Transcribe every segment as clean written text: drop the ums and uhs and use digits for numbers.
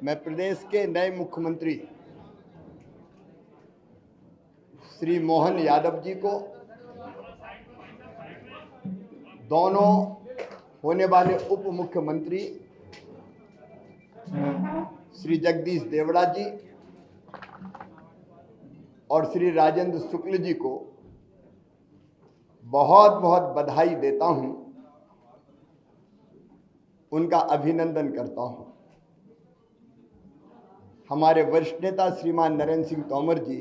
मैं प्रदेश के नए मुख्यमंत्री श्री मोहन यादव जी को दोनों होने वाले उप मुख्यमंत्री श्री जगदीश देवड़ा जी और श्री राजेंद्र शुक्ल जी को बहुत बहुत बधाई देता हूं, उनका अभिनंदन करता हूं। हमारे वरिष्ठ नेता श्रीमान नरेंद्र सिंह तोमर जी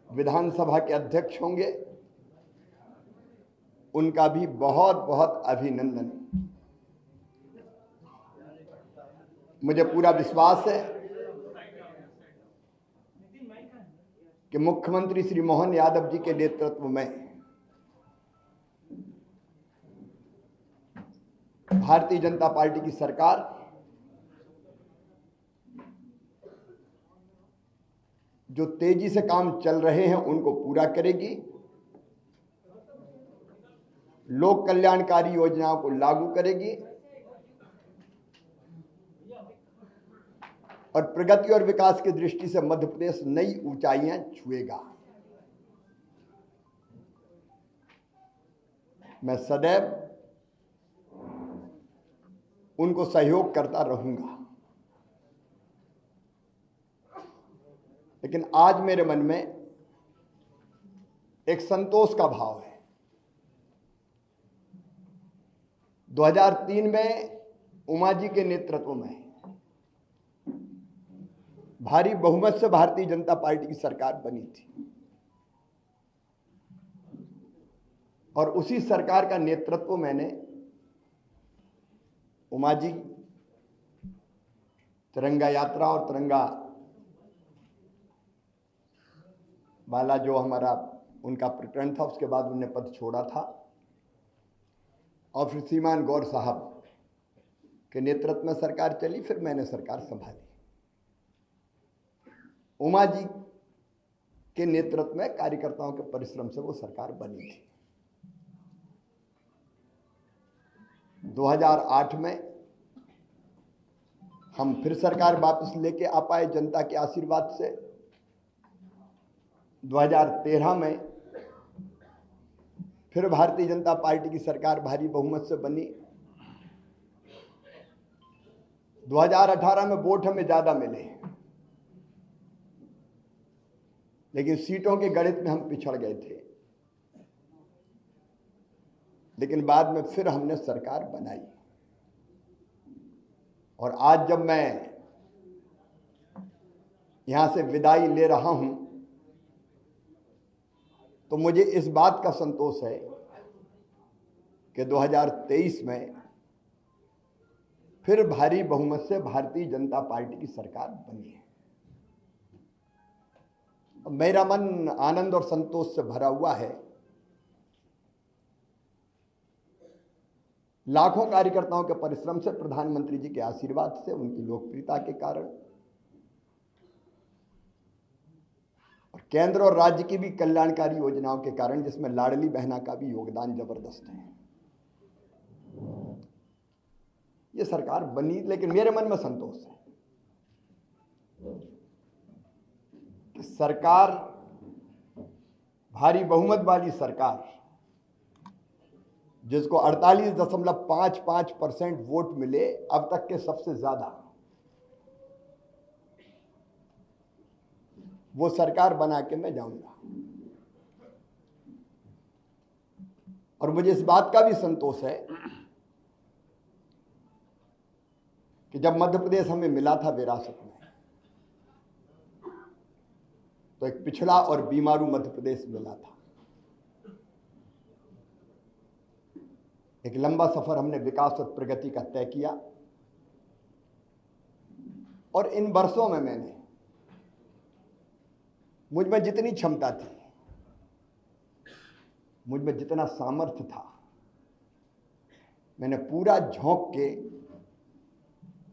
विधानसभा के अध्यक्ष होंगे, उनका भी बहुत बहुत अभिनंदन। मुझे पूरा विश्वास है कि मुख्यमंत्री श्री मोहन यादव जी के नेतृत्व में भारतीय जनता पार्टी की सरकार जो तेजी से काम चल रहे हैं उनको पूरा करेगी, लोक कल्याणकारी योजनाओं को लागू करेगी और प्रगति और विकास की दृष्टि से मध्य प्रदेश नई ऊंचाइयां छुएगा। मैं सदैव उनको सहयोग करता रहूंगा, लेकिन आज मेरे मन में एक संतोष का भाव है। 2003 में उमा जी के नेतृत्व में भारी बहुमत से भारतीय जनता पार्टी की सरकार बनी थी और उसी सरकार का नेतृत्व मैंने उमा जी तिरंगा यात्रा और तिरंगा वाला जो हमारा उनका प्रकरण था, उसके बाद उन्होंने पद छोड़ा था और फिर श्रीमान गौर साहब के नेतृत्व में सरकार चली, फिर मैंने सरकार संभाली। उमा जी के नेतृत्व में कार्यकर्ताओं के परिश्रम से वो सरकार बनी थी। 2008 में हम फिर सरकार वापस लेके आ पाए जनता के आशीर्वाद से। 2013 में फिर भारतीय जनता पार्टी की सरकार भारी बहुमत से बनी। 2018 में वोट हमें ज्यादा मिले, लेकिन सीटों के गणित में हम पिछड़ गए थे, लेकिन बाद में फिर हमने सरकार बनाई। और आज जब मैं यहां से विदाई ले रहा हूं तो मुझे इस बात का संतोष है कि 2023 में फिर भारी बहुमत से भारतीय जनता पार्टी की सरकार बनी है। मेरा मन आनंद और संतोष से भरा हुआ है। लाखों कार्यकर्ताओं के परिश्रम से, प्रधानमंत्री जी के आशीर्वाद से, उनकी लोकप्रियता के कारण और केंद्र और राज्य की भी कल्याणकारी योजनाओं के कारण, जिसमें लाडली बहना का भी योगदान जबरदस्त है, ये सरकार बनी। लेकिन मेरे मन में संतोष है कि सरकार, भारी बहुमत वाली सरकार, जिसको 48.55% वोट मिले, अब तक के सबसे ज्यादा, वो सरकार बना के मैं जाऊंगा। और मुझे इस बात का भी संतोष है कि जब मध्य प्रदेश हमें मिला था विरासत में, तो एक पिछड़ा और बीमारू मध्य प्रदेश मिला था। एक लंबा सफर हमने विकास और प्रगति का तय किया और इन वर्षों में मैंने, मुझ में जितनी क्षमता थी, मुझ में जितना सामर्थ्य था, मैंने पूरा झोंक के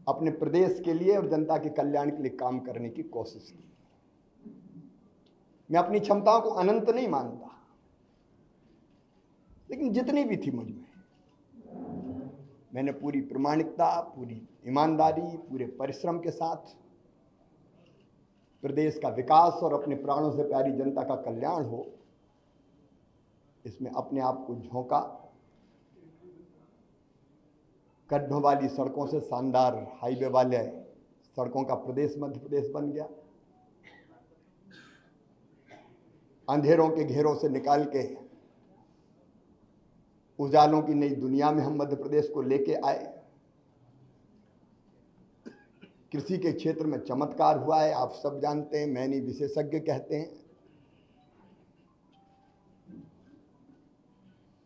अपने प्रदेश के लिए और जनता के कल्याण के लिए काम करने की कोशिश की। मैं अपनी क्षमताओं को अनंत नहीं मानता, लेकिन जितनी भी थी मुझ में, मैंने पूरी प्रामाणिकता, पूरी ईमानदारी, पूरे परिश्रम के साथ प्रदेश का विकास और अपने प्राणों से प्यारी जनता का कल्याण हो, इसमें अपने आप को झोंका। गड्ढों वाली सड़कों से शानदार हाईवे वाले सड़कों का प्रदेश मध्य प्रदेश बन गया। अंधेरों के घेरों से निकाल के उजालों की नई दुनिया में हम मध्य प्रदेश को लेके आए। कृषि के क्षेत्र में चमत्कार हुआ है, आप सब जानते हैं, मैं नहीं विशेषज्ञ कहते हैं।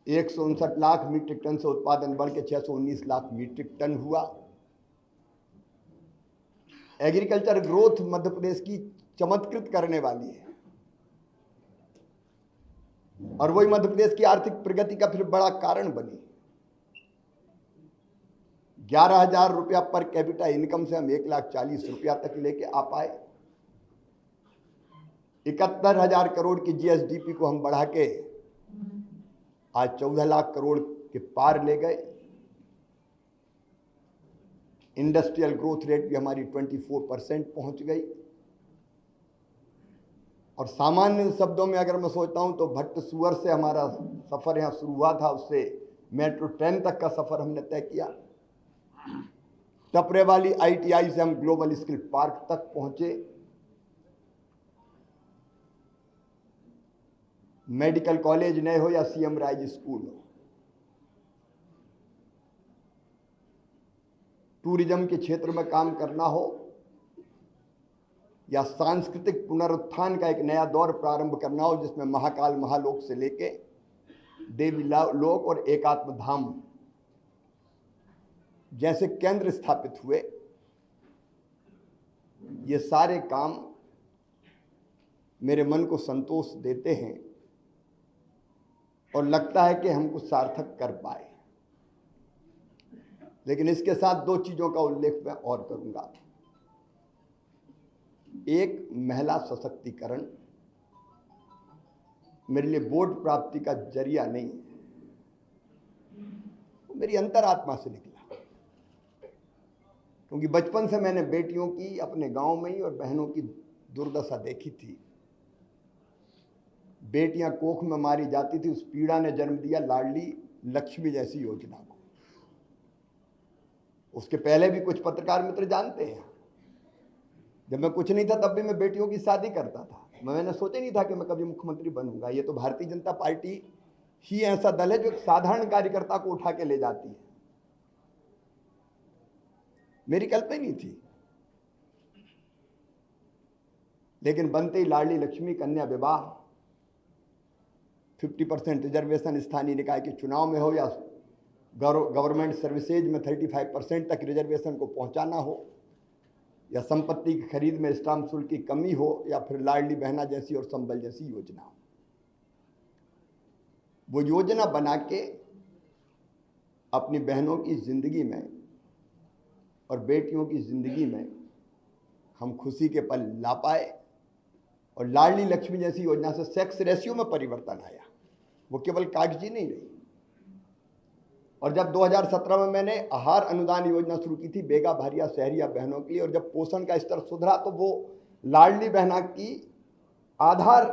159 लाख मीट्रिक टन से उत्पादन बढ़ के 619 लाख मीट्रिक टन हुआ। एग्रीकल्चर ग्रोथ मध्य प्रदेश की चमत्कृत करने वाली है और वही मध्य प्रदेश की आर्थिक प्रगति का फिर बड़ा कारण बनी। 11,000 रुपया पर कैपिटा इनकम से हम 1,40,000 रुपया तक लेके आ पाए। 71,000 करोड़ की जीएसडीपी को हम बढ़ा के आज 14 लाख करोड़ के पार ले गए। इंडस्ट्रियल ग्रोथ रेट भी हमारी 24% पहुंच गई। और सामान्य शब्दों में अगर मैं सोचता हूं तो भट्ट सुअर से हमारा सफर यहां शुरू हुआ था, उससे मेट्रो ट्रेन तक का सफर हमने तय किया। टपरे वाली आईटीआई से हम ग्लोबल स्किल पार्क तक पहुंचे। मेडिकल कॉलेज नए हो या सीएम राइज स्कूल हो, टूरिज्म के क्षेत्र में काम करना हो या सांस्कृतिक पुनरुत्थान का एक नया दौर प्रारंभ करना हो, जिसमें महाकाल महालोक से लेके देवी लोक और एकात्म धाम जैसे केंद्र स्थापित हुए, ये सारे काम मेरे मन को संतोष देते हैं और लगता है कि हम कुछ सार्थक कर पाए। लेकिन इसके साथ दो चीजों का उल्लेख मैं और करूंगा। एक, महिला सशक्तिकरण मेरे लिए वोट प्राप्ति का जरिया नहीं, वो मेरी अंतरात्मा से निकला। क्योंकि बचपन से मैंने बेटियों की अपने गांव में ही और बहनों की दुर्दशा देखी थी। बेटियां कोख में मारी जाती थी, उस पीड़ा ने जन्म दिया लाडली लक्ष्मी जैसी योजना को। उसके पहले भी कुछ पत्रकार मित्र जानते हैं, जब मैं कुछ नहीं था तब भी मैं बेटियों की शादी करता था। मैंने सोचा नहीं था कि मैं कभी मुख्यमंत्री बनूंगा। ये तो भारतीय जनता पार्टी ही ऐसा दल है जो एक साधारण कार्यकर्ता को उठा के ले जाती है। मेरी कल्पना नहीं थी, लेकिन बनते ही लाडली लक्ष्मी, कन्या विवाह, 50% रिजर्वेशन स्थानीय निकाय के चुनाव में हो या गवर्नमेंट सर्विसेज में 35% तक रिजर्वेशन को पहुंचाना हो, या संपत्ति की खरीद में स्टाम्प शुल्क की कमी हो, या फिर लाडली बहना जैसी और संबल जैसी योजना हो। वो योजना बना के अपनी बहनों की जिंदगी में और बेटियों की जिंदगी में हम खुशी के पल ला पाए। और लाडली लक्ष्मी जैसी योजना से सेक्स रेशियो में परिवर्तन आया, वो केवल कागजी नहीं रही। और जब 2017 में मैंने आहार अनुदान योजना शुरू की थी बेगा भारिया शहरिया बहनों के लिए, और जब पोषण का स्तर सुधरा तो वो लाडली बहना की आधार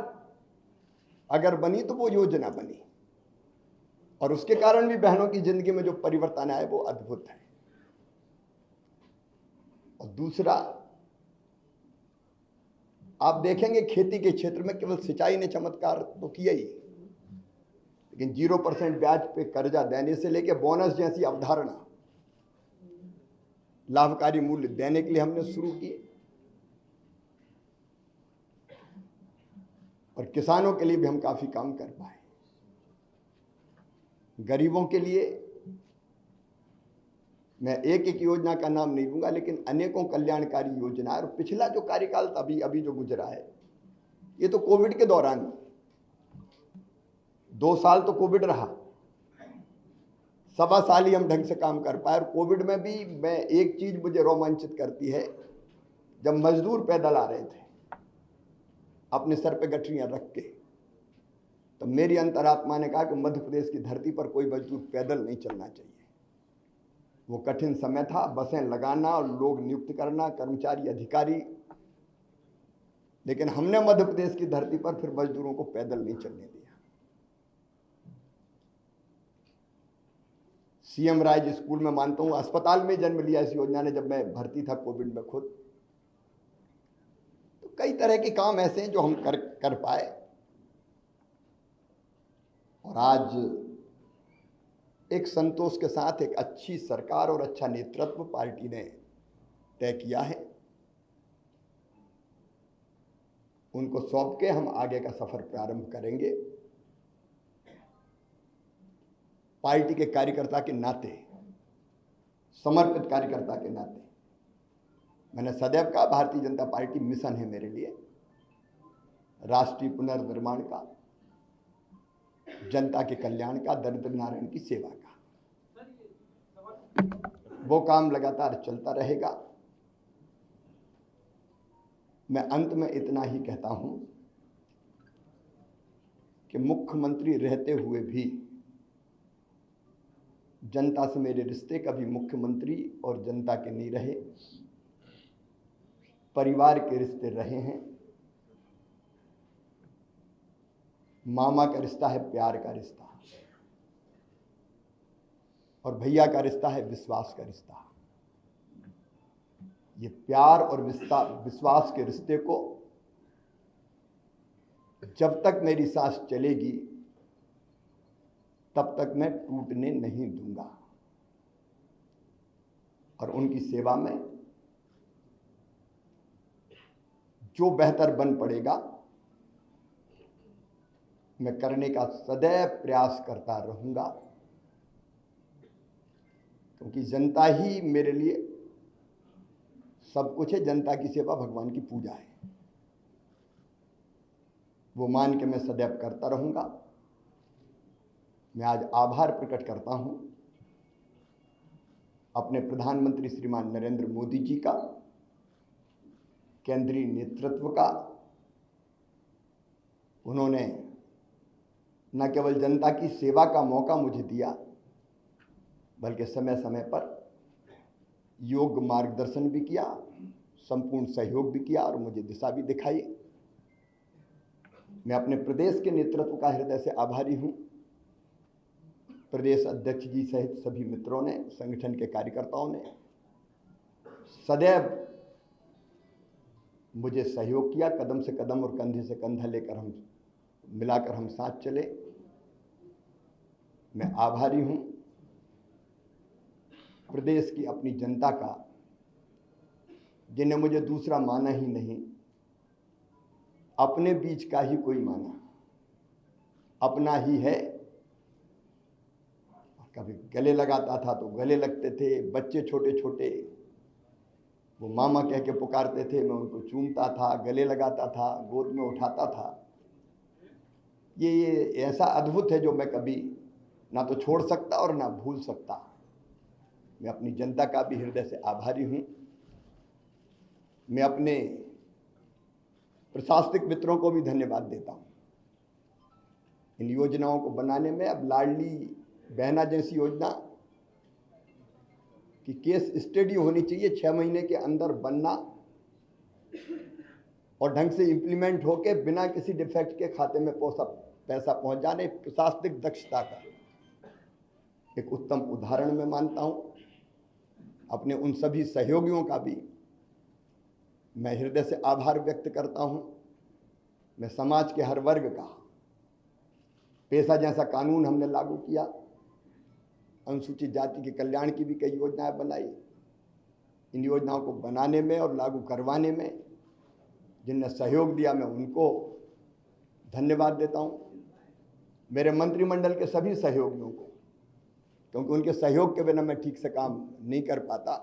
अगर बनी तो वो योजना बनी, और उसके कारण भी बहनों की जिंदगी में जो परिवर्तन आया वो अद्भुत है। और दूसरा, आप देखेंगे खेती के क्षेत्र में केवल सिंचाई ने चमत्कार तो किया ही, लेकिन 0% ब्याज पे कर्जा देने से लेकर बोनस जैसी अवधारणा लाभकारी मूल्य देने के लिए हमने शुरू किए। और किसानों के लिए भी हम काफी काम कर पाए। गरीबों के लिए मैं एक एक योजना का नाम नहीं लूंगा, लेकिन अनेकों कल्याणकारी योजना। और पिछला जो कार्यकाल अभी जो गुजरा है, ये तो कोविड के दौरान 2 साल तो कोविड रहा, 1.25 साल ही हम ढंग से काम कर पाए। और कोविड में भी मैं एक चीज मुझे रोमांचित करती है, जब मजदूर पैदल आ रहे थे अपने सर पे गठरियां रख के, तो मेरी अंतरात्मा ने कहा कि मध्य प्रदेश की धरती पर कोई मजदूर पैदल नहीं चलना चाहिए। वो कठिन समय था, बसें लगाना और लोग नियुक्त करना, कर्मचारी अधिकारी, लेकिन हमने मध्य प्रदेश की धरती पर फिर मजदूरों को पैदल नहीं चलने दिया। सीएम राइज स्कूल में मानता हूं, अस्पताल में जन्म लिया इस योजना ने, जब मैं भर्ती था कोविड में खुद। तो कई तरह के काम ऐसे हैं जो हम कर पाए, और आज एक संतोष के साथ एक अच्छी सरकार और अच्छा नेतृत्व पार्टी ने तय किया है। उनको सौंप के हम आगे का सफर प्रारंभ करेंगे। पार्टी के कार्यकर्ता के नाते, समर्पित कार्यकर्ता के नाते, मैंने सदैव कहा भारतीय जनता पार्टी मिशन है मेरे लिए, राष्ट्रीय पुनर्निर्माण का, जनता के कल्याण का, दरिद्र नारायण की सेवा का। वो काम लगातार चलता रहेगा। मैं अंत में इतना ही कहता हूं कि मुख्यमंत्री रहते हुए भी जनता से मेरे रिश्ते कभी मुख्यमंत्री और जनता के नहीं रहे, परिवार के रिश्ते रहे हैं। मामा का रिश्ता है प्यार का रिश्ता, और भैया का रिश्ता है विश्वास का रिश्ता। ये प्यार और विश्वास के रिश्ते को जब तक मेरी सांस चलेगी तब तक मैं टूटने नहीं दूंगा, और उनकी सेवा में जो बेहतर बन पड़ेगा मैं करने का सदैव प्रयास करता रहूंगा, क्योंकि जनता ही मेरे लिए सब कुछ है। जनता की सेवा भगवान की पूजा है, वो मान के मैं सदैव करता रहूंगा। मैं आज आभार प्रकट करता हूं अपने प्रधानमंत्री श्रीमान नरेंद्र मोदी जी का, केंद्रीय नेतृत्व का। उन्होंने न केवल जनता की सेवा का मौका मुझे दिया, बल्कि समय समय पर योग्य मार्गदर्शन भी किया, संपूर्ण सहयोग भी किया और मुझे दिशा भी दिखाई। मैं अपने प्रदेश के नेतृत्व का हृदय से आभारी हूं। प्रदेश अध्यक्ष जी सहित सभी मित्रों ने, संगठन के कार्यकर्ताओं ने सदैव मुझे सहयोग किया। कदम से कदम और कंधे से कंधा लेकर हम मिलाकर हम साथ चले। मैं आभारी हूं प्रदेश की अपनी जनता का, जिन्हें मुझे दूसरा माना ही नहीं, अपने बीच का ही कोई माना, अपना ही है। कभी गले लगाता था तो गले लगते थे, बच्चे छोटे छोटे वो मामा कह के पुकारते थे, मैं उनको चूमता था, गले लगाता था, गोद में उठाता था। ये ऐसा अद्भुत है जो मैं कभी ना तो छोड़ सकता और ना भूल सकता। मैं अपनी जनता का भी हृदय से आभारी हूं। मैं अपने प्रशासनिक मित्रों को भी धन्यवाद देता हूं इन योजनाओं को बनाने में। अब लाडली बहना जैसी योजना की केस स्टडी होनी चाहिए, 6 महीने के अंदर बनना और ढंग से इंप्लीमेंट होके बिना किसी डिफेक्ट के खाते में पैसा पहुंच जाने। प्रशासनिक दक्षता का एक उत्तम उदाहरण मैं मानता हूं। अपने उन सभी सहयोगियों का भी मैं हृदय से आभार व्यक्त करता हूं। मैं समाज के हर वर्ग का, पेशा जैसा कानून हमने लागू किया, अनुसूचित जाति के कल्याण की भी कई योजनाएं बनाई। इन योजनाओं को बनाने में और लागू करवाने में जिनने सहयोग दिया, मैं उनको धन्यवाद देता हूं। मेरे मंत्रिमंडल के सभी सहयोगियों को, क्योंकि उनके सहयोग के बिना मैं ठीक से काम नहीं कर पाता,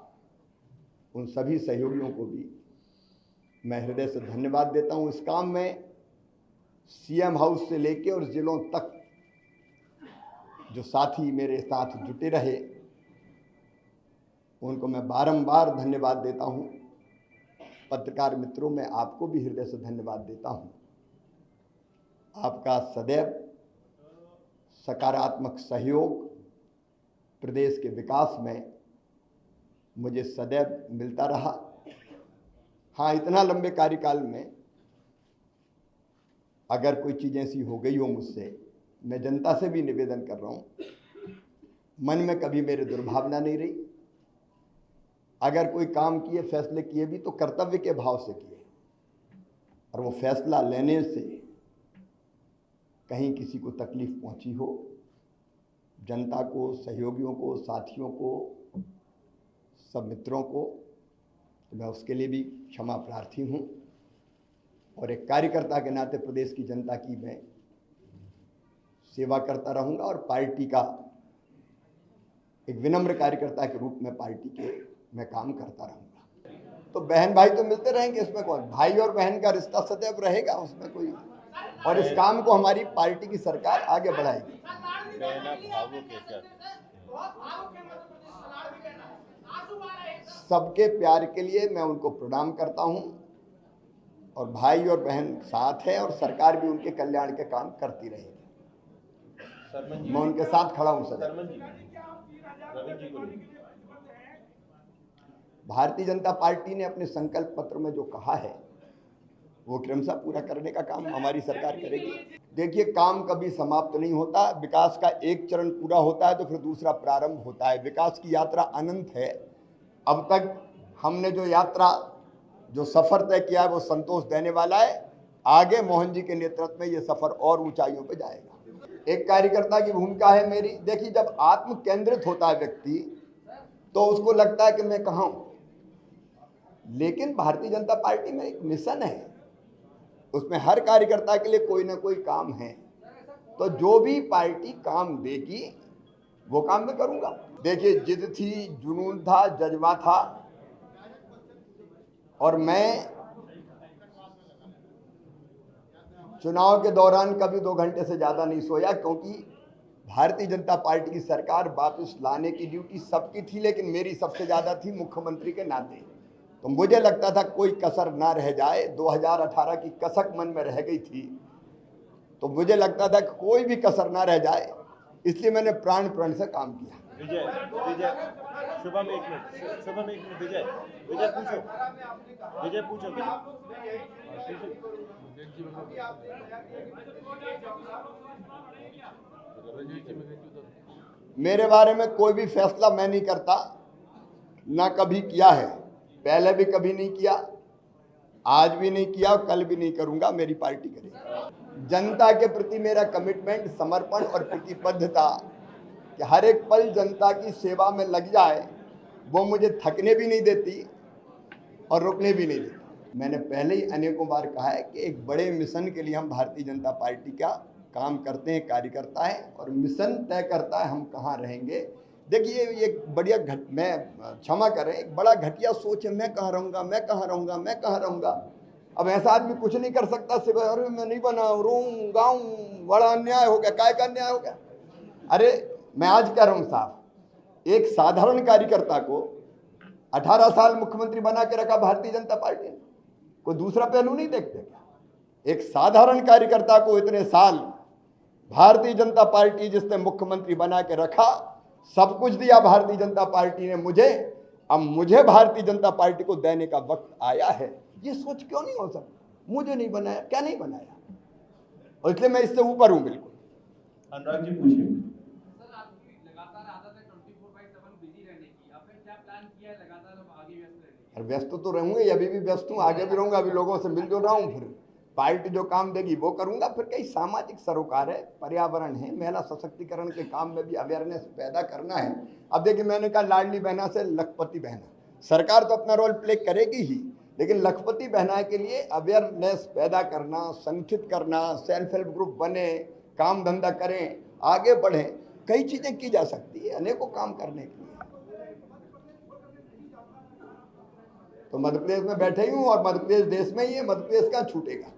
उन सभी सहयोगियों को भी मैं हृदय से धन्यवाद देता हूं। इस काम में सीएम हाउस से लेके और जिलों तक जो साथी मेरे साथ जुटे रहे, उनको मैं बारंबार धन्यवाद देता हूं। पत्रकार मित्रों, मैं आपको भी हृदय से धन्यवाद देता हूं। आपका सदैव सकारात्मक सहयोग प्रदेश के विकास में मुझे सदैव मिलता रहा। हाँ, इतना लंबे कार्यकाल में अगर कोई चीज़ ऐसी हो गई हो मुझसे, मैं जनता से भी निवेदन कर रहा हूँ, मन में कभी मेरे दुर्भावना नहीं रही। अगर कोई काम किए, फैसले किए भी तो कर्तव्य के भाव से किए, और वो फैसला लेने से कहीं किसी को तकलीफ पहुंची हो, जनता को, सहयोगियों को, साथियों को, सब मित्रों को, तो मैं उसके लिए भी क्षमा प्रार्थी हूँ। और एक कार्यकर्ता के नाते प्रदेश की जनता की मैं सेवा करता रहूँगा और पार्टी का एक विनम्र कार्यकर्ता के रूप में पार्टी के मैं काम करता रहूँगा। तो बहन भाई तो मिलते रहेंगे, इसमें कौन, भाई और बहन का रिश्ता सदैव रहेगा, उसमें कोई, और इस काम को हमारी पार्टी की सरकार आगे बढ़ाएगी। सबके प्यार के लिए मैं उनको प्रणाम करता हूं, और भाई और बहन साथ है, और सरकार भी उनके कल्याण के काम करती रहेगी। मैं उनके साथ खड़ा हूं सर। भारतीय जनता पार्टी ने अपने संकल्प पत्र में जो कहा है वो क्रमशः पूरा करने का काम हमारी सरकार करेगी। देखिए, काम कभी समाप्त नहीं होता। विकास का एक चरण पूरा होता है तो फिर दूसरा प्रारंभ होता है। विकास की यात्रा अनंत है। अब तक हमने जो यात्रा, जो सफर तय किया है वो संतोष देने वाला है। आगे मोहन जी के नेतृत्व में ये सफर और ऊंचाइयों पर जाएगा। एक कार्यकर्ता की भूमिका है मेरी। देखिए, जब आत्म केंद्रित होता है व्यक्ति तो उसको लगता है कि मैं कहाँ हूं, लेकिन भारतीय जनता पार्टी में एक मिशन है, उसमें हर कार्यकर्ता के लिए कोई ना कोई काम है। तो जो भी पार्टी काम देगी वो काम मैं करूंगा। देखिए, जिद थी, जुनून था, जज्बा था, और मैं चुनाव के दौरान कभी 2 घंटे से ज्यादा नहीं सोया, क्योंकि भारतीय जनता पार्टी की सरकार वापस लाने की ड्यूटी सबकी थी, लेकिन मेरी सबसे ज्यादा थी मुख्यमंत्री के नाते। तो मुझे लगता था कोई कसर ना रह जाए। 2018 की कसक मन में रह गई थी, तो मुझे लगता था कि कोई भी कसर ना रह जाए, इसलिए मैंने प्राण प्रण से काम किया। विजय, शुभम एक मिनट, विजय पूछो। मेरे बारे में कोई भी फैसला मैं नहीं करता, ना कभी किया है, पहले भी कभी नहीं किया, आज भी नहीं किया और कल भी नहीं करूंगा। मेरी पार्टी करेगी। जनता के प्रति मेरा कमिटमेंट, समर्पण और प्रतिबद्धता कि हर एक पल जनता की सेवा में लग जाए, वो मुझे थकने भी नहीं देती और रुकने भी नहीं देती। मैंने पहले ही अनेकों बार कहा है कि एक बड़े मिशन के लिए हम भारतीय जनता पार्टी का काम करते हैं, कार्यकर्ता है, और मिशन तय करता है हम कहाँ रहेंगे। देखिए, ये बढ़िया मैं क्षमा करें, एक बड़ा घटिया सोच है, मैं कहाँ रहूँगा, मैं कहाँ रहूँगा, मैं कहाँ रहूँगा। अब ऐसा आदमी कुछ नहीं कर सकता, सिर्फ अरे मैं नहीं बना, रोऊं गाऊं, बड़ा अन्याय हो गया। काय का अन्याय हो गया? अरे मैं आज कह रहा हूँ साहब, एक साधारण कार्यकर्ता को 18 साल मुख्यमंत्री बना के रखा भारतीय जनता पार्टी ने। कोई दूसरा पहलू नहीं देखते क्या? एक साधारण कार्यकर्ता को इतने साल भारतीय जनता पार्टी जिसने मुख्यमंत्री बना के रखा, सब कुछ दिया भारतीय जनता पार्टी ने मुझे। अब मुझे भारतीय जनता पार्टी को देने का वक्त आया है। ये सोच क्यों नहीं हो सकती? मुझे नहीं बनाया, क्या नहीं बनाया? और इसलिए मैं इससे ऊपर हूं बिल्कुल। अनुराग जी पूछिए। सर, आपकी लगातार आदत है 24/7 बिजी रहने की, आपने क्या प्लान किया है लगातार अब आगे व्यस्त रहने की? व्यस्त तो रहूंगा, अभी भी व्यस्त हूँ, आगे भी रहूंगा। अभी लोगों से मिल जो रहा हूँ, फिर पार्टी जो काम देगी वो करूंगा। फिर कई सामाजिक सरोकार है, पर्यावरण है, महिला सशक्तिकरण के काम में भी अवेयरनेस पैदा करना है। अब देखिए, मैंने कहा लाडली बहना से लखपति बहना, सरकार तो अपना रोल प्ले करेगी ही, लेकिन लखपति बहना के लिए अवेयरनेस पैदा करना, संगठित करना, सेल्फ हेल्प ग्रुप बने, काम धंधा करें, आगे बढ़ें, कई चीजें की जा सकती है, अनेकों काम करने के लिए। तो मध्य प्रदेश में बैठे ही हूँ, और मध्य प्रदेश देश में ही है, मध्य प्रदेश कहाँ छूटेगा।